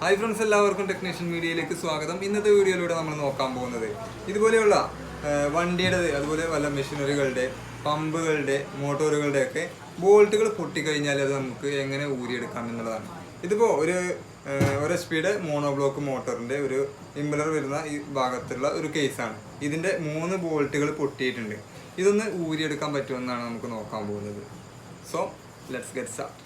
Hi friends, എല്ലാവർക്കും technician മീഡിയയിലേക്ക് സ്വാഗതം. ഇന്നത്തെ വീഡിയോയിലൂടെ നമ്മൾ നോക്കാൻ പോകുന്നത് ഇതുപോലെയുള്ള വണ്ടിയുടെ അതുപോലെ പല മെഷീനറികളുടെ പമ്പുകളുടെ മോട്ടോറുകളുടെ ഒക്കെ ബോൾട്ടുകൾ പൊട്ടിക്കഴിഞ്ഞാൽ അത് നമുക്ക് എങ്ങനെ ഊരിയെടുക്കാം എന്നുള്ളതാണ്. ഇതിപ്പോൾ ഒരു സ്പീഡ് മോണോബ്ലോക്ക് മോട്ടോറിൻ്റെ ഒരു ഇമ്പലർ വരുന്ന ഈ ഭാഗത്തുള്ള ഒരു കേസാണ്. ഇതിൻ്റെ 3 ബോൾട്ടുകൾ പൊട്ടിയിട്ടുണ്ട്. ഇതൊന്ന് ഊരിയെടുക്കാൻ പറ്റുമെന്നാണ് നമുക്ക് നോക്കാൻ പോകുന്നത്. So let's get start.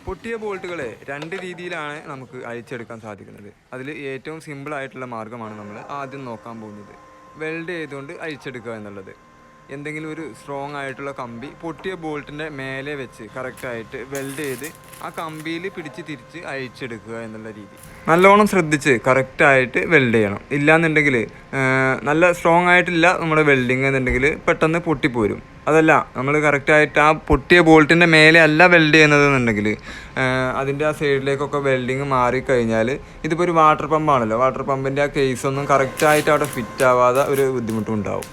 പൊട്ടിയ ബോൾട്ടുകളെ 2 രീതിയിലാണ് നമുക്ക് അഴിച്ചെടുക്കാൻ സാധിക്കുന്നത്. അതിൽ ഏറ്റവും സിമ്പിളായിട്ടുള്ള മാർഗ്ഗമാണ് നമ്മൾ ആദ്യം നോക്കാൻ പോകുന്നത്. വെൽഡ് ചെയ്തുകൊണ്ട് അഴിച്ചെടുക്കുക എന്നുള്ളത്. എന്തെങ്കിലും ഒരു സ്ട്രോങ് ആയിട്ടുള്ള കമ്പി പൊട്ടിയ ബോൾട്ടിൻ്റെ മേലെ വെച്ച് കറക്റ്റായിട്ട് വെൽഡ് ചെയ്ത് ആ കമ്പിയിൽ പിടിച്ച് തിരിച്ച് അഴിച്ചെടുക്കുക എന്നുള്ള രീതി. നല്ലോണം ശ്രദ്ധിച്ച് കറക്റ്റായിട്ട് വെൽഡ് ചെയ്യണം. ഇല്ലയെന്നുണ്ടെങ്കിൽ നല്ല സ്ട്രോങ് ആയിട്ടില്ല നമ്മുടെ വെൽഡിങ് എന്നുണ്ടെങ്കിൽ പെട്ടെന്ന് പൊട്ടിപ്പോരും. അതല്ല നമ്മൾ കറക്റ്റായിട്ട് ആ പൊട്ടിയ ബോൾട്ടിൻ്റെ മേലെ അല്ല വെൽഡ് ചെയ്യുന്നതെന്നുണ്ടെങ്കിൽ അതിൻ്റെ ആ സൈഡിലേക്കൊക്കെ വെൽഡിങ് മാറിക്കഴിഞ്ഞാൽ ഇതിപ്പോൾ ഒരു വാട്ടർ പമ്പാണല്ലോ, വാട്ടർ പമ്പിൻ്റെ ആ കേസൊന്നും കറക്റ്റായിട്ട് അവിടെ ഫിറ്റ് ആവാതെ ഒരു ബുദ്ധിമുട്ടും ഉണ്ടാവും.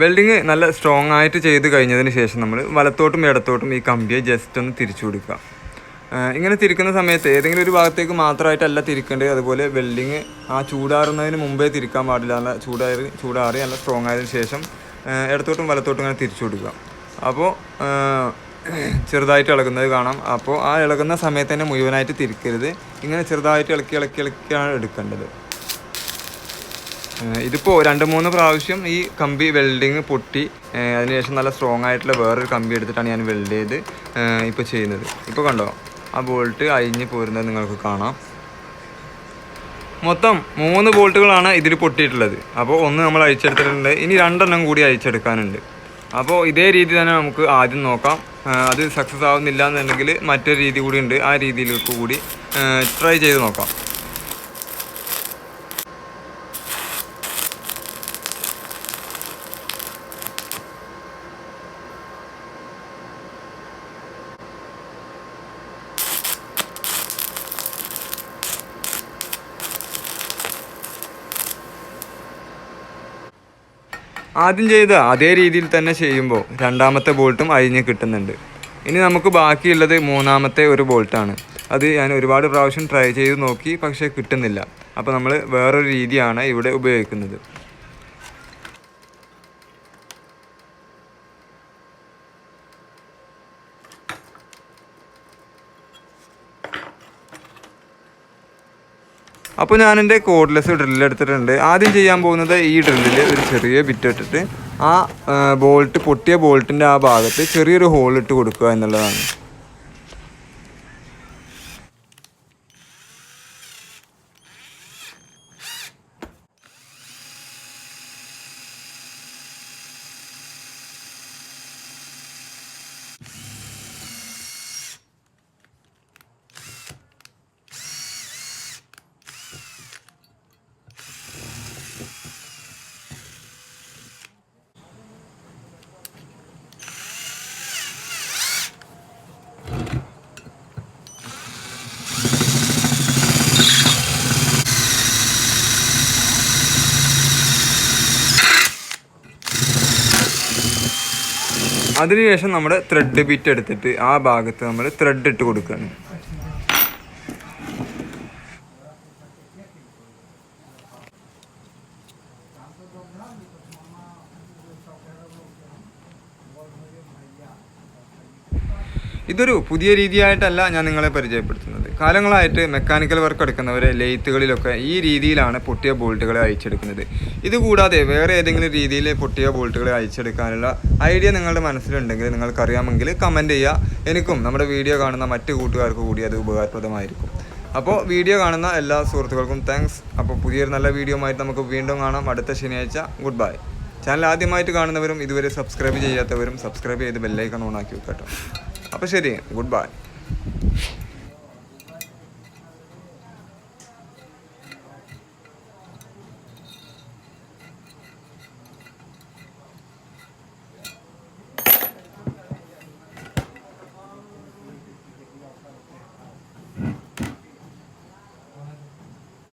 വെൽഡിങ് നല്ല സ്ട്രോങ് ആയിട്ട് ചെയ്ത് കഴിഞ്ഞതിന് ശേഷം നമ്മൾ വലത്തോട്ടും ഇടത്തോട്ടും ഈ കമ്പിയെ ജസ്റ്റ് ഒന്ന് തിരിച്ചു കൊടുക്കുക. ഇങ്ങനെ തിരിക്കുന്ന സമയത്ത് ഏതെങ്കിലും ഒരു ഭാഗത്തേക്ക് മാത്രമായിട്ടല്ല തിരിക്കേണ്ടത്. അതുപോലെ വെൽഡിങ് ആ ചൂടാറുന്നതിന് മുമ്പേ തിരിക്കാൻ പാടില്ല. നല്ല ചൂടാറി നല്ല സ്ട്രോങ് ആയതിനു ശേഷം ഇടത്തോട്ടും വലത്തോട്ടും ഇങ്ങനെ തിരിച്ചു കൊടുക്കുക. അപ്പോൾ ചെറുതായിട്ട് ഇളകുന്നത് കാണാം. അപ്പോൾ ആ ഇളകുന്ന സമയത്ത് തന്നെ മുഴുവനായിട്ട് തിരിക്കരുത്. ഇങ്ങനെ ചെറുതായിട്ട് ഇളക്കിയാണ് എടുക്കേണ്ടത്. ഇതിപ്പോൾ 2-3 പ്രാവശ്യം ഈ കമ്പി വെൽഡിങ് പൊട്ടി അതിനുശേഷം നല്ല സ്ട്രോങ് ആയിട്ടുള്ള വേറൊരു കമ്പി എടുത്തിട്ടാണ് ഞാൻ വെൽഡ് ചെയ്ത് ഇപ്പോൾ ചെയ്യുന്നത്. ഇപ്പോൾ കണ്ടോ, ആ ബോൾട്ട് അഴിഞ്ഞ് പോരുന്നത് നിങ്ങൾക്ക് കാണാം. മൊത്തം 3 ബോൾട്ടുകളാണ് ഇതിൽ പൊട്ടിയിട്ടുള്ളത്. അപ്പോൾ 1 നമ്മൾ അഴിച്ചെടുത്തിട്ടുണ്ട്. ഇനി 2 കൂടി അഴിച്ചെടുക്കാനുണ്ട്. അപ്പോൾ ഇതേ രീതി തന്നെ നമുക്ക് ആദ്യം നോക്കാം. അത് സക്സസ് ആവുന്നില്ല എന്നുണ്ടെങ്കിൽ മറ്റൊരു രീതി കൂടി ഉണ്ട്. ആ രീതിയിലേക്ക് കൂടി ട്രൈ ചെയ്ത് നോക്കാം. ആദ്യം ചെയ്ത അതേ രീതിയിൽ തന്നെ ചെയ്യുമ്പോൾ 2ാമത്തെ ബോൾട്ടും അഴിഞ്ഞ് കിട്ടുന്നുണ്ട്. ഇനി നമുക്ക് ബാക്കിയുള്ളത് 3ാമത്തെ ഒരു ബോൾട്ടാണ്. അത് ഞാൻ ഒരുപാട് പ്രാവശ്യം ട്രൈ ചെയ്ത് നോക്കി, പക്ഷേ കിട്ടുന്നില്ല. അപ്പോൾ നമ്മൾ വേറൊരു രീതിയാണ് ഇവിടെ ഉപയോഗിക്കുന്നത്. അപ്പോൾ ഞാൻ എൻ്റെ കോഡ്ലെസ് ഡ്രില്ല് എടുത്തിട്ടുണ്ട്. ആദ്യം ചെയ്യാൻ പോകുന്നത് ഈ ഡ്രില്ലിൽ ഒരു ചെറിയ ബിറ്റ് ഇട്ടിട്ട് ആ പൊട്ടിയ ബോൾട്ടിൻ്റെ ആ ഭാഗത്ത് ചെറിയൊരു ഹോൾ ഇട്ട് കൊടുക്കുക എന്നുള്ളതാണ്. അതിനുശേഷം നമ്മുടെ ത്രെഡ് ബിറ്റ് എടുത്തിട്ട് ആ ഭാഗത്ത് നമ്മൾ ത്രെഡ് ഇട്ട് കൊടുക്കുകയാണ്. ഇതൊരു പുതിയ രീതിയായിട്ടല്ല ഞാൻ നിങ്ങളെ പരിചയപ്പെടുത്തുന്നത്. കാലങ്ങളായിട്ട് മെക്കാനിക്കൽ വർക്ക് എടുക്കുന്നവരെ ലെയ്ത്തുകളിലൊക്കെ ഈ രീതിയിലാണ് പൊട്ടിയ ബോൾട്ടുകളെ അഴിച്ചെടുക്കുന്നത്. ഇതുകൂടാതെ വേറെ ഏതെങ്കിലും രീതിയിൽ പൊട്ടിയ ബോൾട്ടുകളെ അഴിച്ചെടുക്കാനുള്ള ഐഡിയ നിങ്ങളുടെ മനസ്സിലുണ്ടെങ്കിൽ നിങ്ങൾക്കറിയാമെങ്കിൽ കമൻറ്റ് ചെയ്യുക. എനിക്കും നമ്മുടെ വീഡിയോ കാണുന്ന മറ്റു കൂട്ടുകാർക്ക് കൂടി അത് ഉപകാരപ്രദമായിരിക്കും. അപ്പോൾ വീഡിയോ കാണുന്ന എല്ലാ സുഹൃത്തുക്കൾക്കും താങ്ക്സ്. അപ്പോൾ പുതിയൊരു നല്ല വീഡിയോ ആയിട്ട് നമുക്ക് വീണ്ടും കാണാം അടുത്ത ശനിയാഴ്ച. Good bye. ചാനൽ ആദ്യമായിട്ട് കാണുന്നവരും ഇതുവരെ സബ്സ്ക്രൈബ് ചെയ്യാത്തവരും സബ്സ്ക്രൈബ് ചെയ്ത് ബെല്ലൈക്കൺ ഓൺ ആക്കി വെക്കട്ടോ. അപ്പോൾ ശരി, ഗുഡ് ബൈ.